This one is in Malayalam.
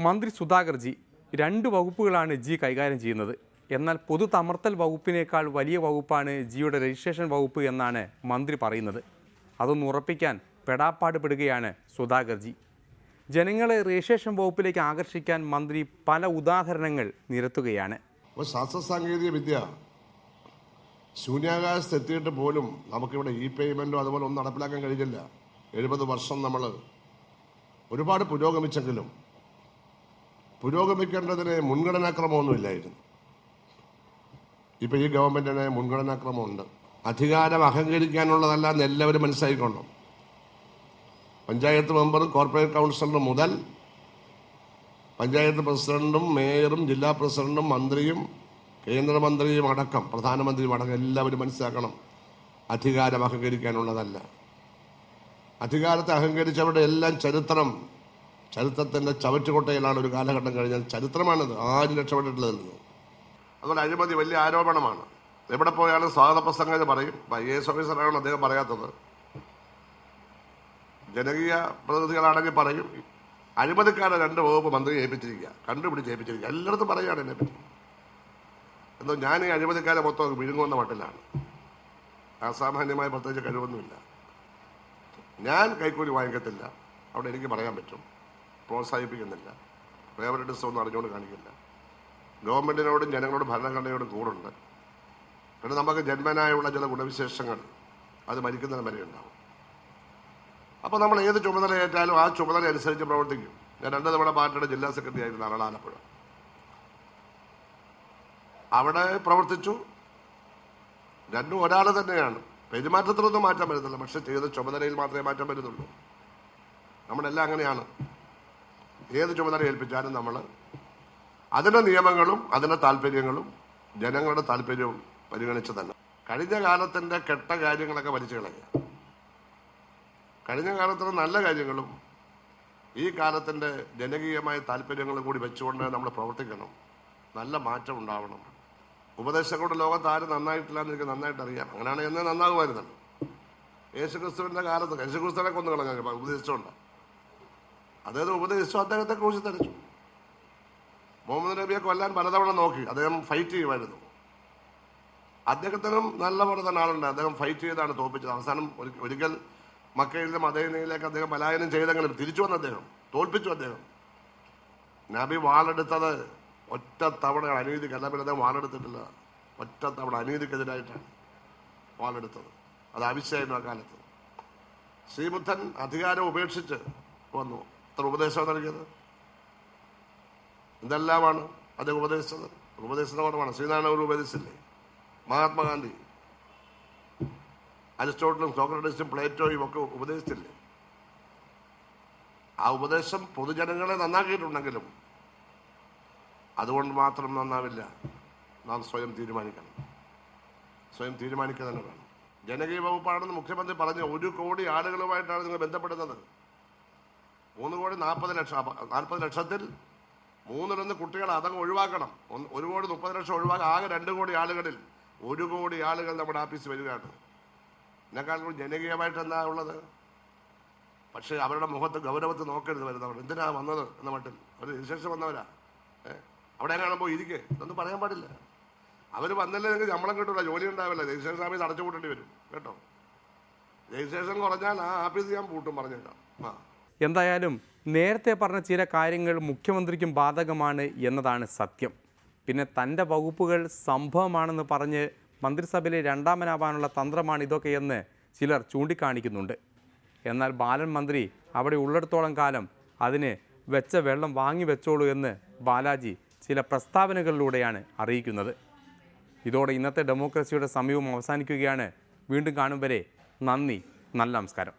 മന്ത്രി സുധാകർജി 2 വകുപ്പുകളാണ് ജി കൈകാര്യം ചെയ്യുന്നത്. എന്നാൽ പൊതുതമർത്തൽ വകുപ്പിനേക്കാൾ വലിയ വകുപ്പാണ് ജിയുടെ രജിസ്ട്രേഷൻ വകുപ്പ് എന്നാണ് മന്ത്രി പറയുന്നത്. അതൊന്ന് ഉറപ്പിക്കാൻ പെടാപ്പാട് പെടുകയാണ് സുധാകർജി. ജനങ്ങളെ രജിസ്ട്രേഷൻ വകുപ്പിലേക്ക് ആകർഷിക്കാൻ മന്ത്രി പല ഉദാഹരണങ്ങൾ നിരത്തുകയാണ്. ശാസ്ത്ര സാങ്കേതിക വിദ്യ ശൂന്യാകാശത്ത് എത്തിയിട്ട് പോലും നമുക്കിവിടെ പേയ്മെൻറ്റോ അതുപോലെ ഒന്നും നടപ്പിലാക്കാൻ കഴിഞ്ഞില്ല. 70 വർഷം നമ്മൾ ഒരുപാട് പുരോഗമിച്ചെങ്കിലും പുരോഗമിക്കേണ്ടതിന് മുൻഗണനാക്രമമൊന്നുമില്ലായിരുന്നു. ഇപ്പോൾ ഈ ഗവൺമെൻറ്റിന് മുൻഗണനാക്രമമുണ്ട്. അധികാരം അഹങ്കരിക്കാനുള്ളതല്ല എല്ലാവരും മനസ്സിലാക്കിക്കൊള്ളണം. പഞ്ചായത്ത് മെമ്പറും കോർപ്പറേറ്റ് കൗൺസിലറും മുതൽ പഞ്ചായത്ത് പ്രസിഡന്റും മേയറും ജില്ലാ പ്രസിഡന്റും മന്ത്രിയും കേന്ദ്രമന്ത്രിയും അടക്കം പ്രധാനമന്ത്രിയും അടക്കം എല്ലാവരും മനസ്സിലാക്കണം, അധികാരം അഹങ്കരിക്കാനുള്ളതല്ല. അധികാരത്തെ അഹങ്കരിച്ചവരുടെ എല്ലാം ചരിത്രത്തിൻ്റെ ചവറ്റുകൊട്ടയിലാണ് ഒരു കാലഘട്ടം കഴിഞ്ഞാൽ. ചരിത്രമാണിത്, ആരും രക്ഷപ്പെട്ടിട്ടില്ലെന്ന്. അതുപോലെ അഴിമതി വലിയ ആരോപണമാണ്. എവിടെ പോയാലും സ്വാഗത പ്രസംഗം പറയും. IAS ഓഫീസറാണ് അദ്ദേഹം പറയാത്തത്. ജനകീയ പ്രതിനിധികളാണെങ്കിൽ പറയും അഴിമതിക്കാരെ 2 വകുപ്പ് മന്ത്രി ഏൽപ്പിച്ചിരിക്കുക, കണ്ടുപിടിച്ച് ഏൽപ്പിച്ചിരിക്കുക. എല്ലായിടത്തും പറയുകയാണ് എന്നെപ്പറ്റി. എന്തോ ഞാൻ ഈ അഴിമതിക്കാരെ മൊത്തം വിഴുങ്ങുന്ന മട്ടിലാണ്. അസാമാന്യമായ പ്രത്യേകിച്ച് കഴിവൊന്നുമില്ല. ഞാൻ കൈക്കൂലി വാങ്ങിക്കത്തില്ല, അവിടെ എനിക്ക് പറയാൻ പറ്റും. പ്രോത്സാഹിപ്പിക്കുന്നില്ല, ഫേവറിറ്റിസം ഒന്നും അറിഞ്ഞുകൊണ്ട് കാണിക്കില്ല. ഗവൺമെൻറ്റിനോടും ജനങ്ങളോടും ഭരണഘടനയോടും കൂടുണ്ട്. പിന്നെ നമുക്ക് ജന്മനായുള്ള ചില ഗുണവിശേഷങ്ങൾ അത് മരിക്കുന്നതിന് വരെ ഉണ്ടാവും. അപ്പോൾ നമ്മൾ ഏത് ചുമതല ഏറ്റാലും ആ ചുമതല അനുസരിച്ച് പ്രവർത്തിക്കും. ഞാൻ 2 തവണ പാർട്ടിയുടെ ജില്ലാ സെക്രട്ടറി ആയിരുന്നു ആലപ്പുഴ. അവിടെ പ്രവർത്തിച്ചു. 2 ഒരാൾ തന്നെയാണ്. പെരുമാറ്റത്തിലൊന്നും മാറ്റം വരുന്നില്ല, പക്ഷെ ചെയ്ത ചുമതലയിൽ മാത്രമേ മാറ്റം വരുന്നുള്ളൂ. നമ്മളെല്ലാം അങ്ങനെയാണ്. ഏത് ചുമതല ഏൽപ്പിച്ചാലും നമ്മൾ അതിൻ്റെ നിയമങ്ങളും അതിൻ്റെ താല്പര്യങ്ങളും ജനങ്ങളുടെ താല്പര്യവും പരിഗണിച്ച് തന്നെ. കഴിഞ്ഞ കാലത്തിൻ്റെ കെട്ട കാര്യങ്ങളൊക്കെ വലിച്ചു കളയുക. കഴിഞ്ഞ കാലത്തിൻ്റെ നല്ല കാര്യങ്ങളും ഈ കാലത്തിൻ്റെ ജനകീയമായ താല്പര്യങ്ങളും കൂടി വെച്ചുകൊണ്ട് നമ്മൾ പ്രവർത്തിക്കണം. നല്ല മാറ്റം ഉണ്ടാവണം. ഉപദേശങ്ങളുടെ ലോകത്ത് ആരും നന്നായിട്ടില്ല എന്ന് എനിക്ക് നന്നായിട്ട് അറിയാം. അങ്ങനെയാണ് എന്നെ നന്നാകുമായിരുന്നല്ലോ. യേശുക്രിസ്തുവിൻ്റെ കാലത്ത് യേശുക്രിസ്തുവിനെ കൊന്നു കളഞ്ഞ ഉപദേശിച്ചുകൊണ്ട് അദ്ദേഹം ഉപദേശിച്ചു, അദ്ദേഹത്തെ ക്രൂശിൽ തരിച്ചു. മുഹമ്മദ് നബിയെ കൊല്ലാൻ പലതവണ നോക്കി, അദ്ദേഹം ഫൈറ്റ് ചെയ്യുമായിരുന്നു. അദ്ദേഹത്തിനും നല്ല പോലെ തന്നെ ആളുണ്ട്. അദ്ദേഹം ഫൈറ്റ് ചെയ്താണ് തോൽപ്പിച്ചത്. അവസാനം ഒരിക്കൽ മക്കയിൽ നിന്ന് മദീനയിലേക്ക് അദ്ദേഹം പലായനം ചെയ്തെങ്കിലും തിരിച്ചു വന്ന അദ്ദേഹം തോൽപ്പിച്ചു. അദ്ദേഹം നബി വാളെടുത്തത് ഒറ്റ തവണ അനീതിക്ക്, പിന്നെ അദ്ദേഹം വാളെടുത്തിട്ടില്ല. ഒറ്റ തവണ അനീതിക്കെതിരായിട്ടാണ് വാളെടുത്തത്. അത് ആവശ്യമായിരുന്നു ആ കാലത്ത്. ശ്രീബുദ്ധൻ അധികാരം ഉപേക്ഷിച്ച് വന്നു. എത്ര ഉപദേശം നൽകിയത്, എന്തെല്ലാമാണ് അദ്ദേഹം ഉപദേശിച്ചത്. ഉപദേശത്തിന്റെ കുറവാണ്. ശ്രീനാരായണ ഉപദേശിച്ചില്ലേ? മഹാത്മാഗാന്ധി, അരിസ്റ്റോട്ടലും സോക്രട്ടീസും പ്ലേറ്റോയും ഒക്കെ ഉപദേശിച്ചില്ലേ? ആ ഉപദേശം പൊതുജനങ്ങളെ നന്നാക്കിയിട്ടുണ്ടെങ്കിലും അതുകൊണ്ട് മാത്രം നന്നാവില്ല. നാം സ്വയം തീരുമാനിക്കണം. സ്വയം തീരുമാനിക്കുക തന്നെ വേണം. ജനകീയ വകുപ്പാണെന്ന് മുഖ്യമന്ത്രി പറഞ്ഞു. 1 കോടി ആളുകളുമായിട്ടാണ് നിങ്ങൾ ബന്ധപ്പെടുന്നത്. 3,40,00,000 ലക്ഷത്തിൽ 1/3 കുട്ടികൾ അതങ്ങ് ഒഴിവാക്കണം. 1,30,00,000 ഒഴിവാക്കുക. ആകെ 2 കോടി ആളുകളിൽ 1 കോടി ആളുകൾ നമ്മുടെ ഓഫീസിൽ വരികയാണ്. എന്നെക്കാളും ജനകീയമായിട്ട് എന്താ ഉള്ളത്? പക്ഷേ അവരുടെ മുഖത്ത് ഗൗരവത്തിൽ നോക്കരുത് വരുന്നവർ. എന്തിനാ വന്നത് എന്ന മട്ടിൽ. അവർ രജിസ്ട്രേഷൻ വന്നവരാ. അവിടെ എങ്ങാനും പോയി ഇരിക്കേ, ഇതൊന്നും പറയാൻ പാടില്ല. അവർ വന്നല്ലേ നിങ്ങൾക്ക് ശമ്പളം കിട്ടില്ല, ജോലി ഉണ്ടാവില്ല. രജിസ്ട്രേഷൻ ഓഫീസ് അടച്ചു കൂട്ടേണ്ടി വരും കേട്ടോ. രജിസ്ട്രേഷൻ കുറഞ്ഞാൽ ആ ഓഫീസ് ഞാൻ പൂട്ടും പറഞ്ഞേക്കാം. എന്തായാലും നേരത്തെ പറഞ്ഞ ചില കാര്യങ്ങൾ മുഖ്യമന്ത്രിക്കും ബാധകമാണ് എന്നതാണ് സത്യം. പിന്നെ തൻ്റെ വകുപ്പുകൾ സംഭവമാണെന്ന് പറഞ്ഞ് മന്ത്രിസഭയിലെ രണ്ടാമനാവാനുള്ള തന്ത്രമാണ് ഇതൊക്കെയെന്ന് ചിലർ ചൂണ്ടിക്കാണിക്കുന്നുണ്ട്. എന്നാൽ ബാലൻ മന്ത്രി അവിടെ ഉള്ളിടത്തോളം കാലം അതിന് വെച്ച വെള്ളം വാങ്ങി വെച്ചോളൂ എന്ന് ബാലാജി ചില പ്രസ്താവനകളിലൂടെയാണ് അറിയിക്കുന്നത്. ഇതോടെ ഇന്നത്തെ ഡെമോക്രസിയുടെ സമയവും അവസാനിക്കുകയാണ്. വീണ്ടും കാണും വരെ നന്ദി, നല്ല നമസ്കാരം.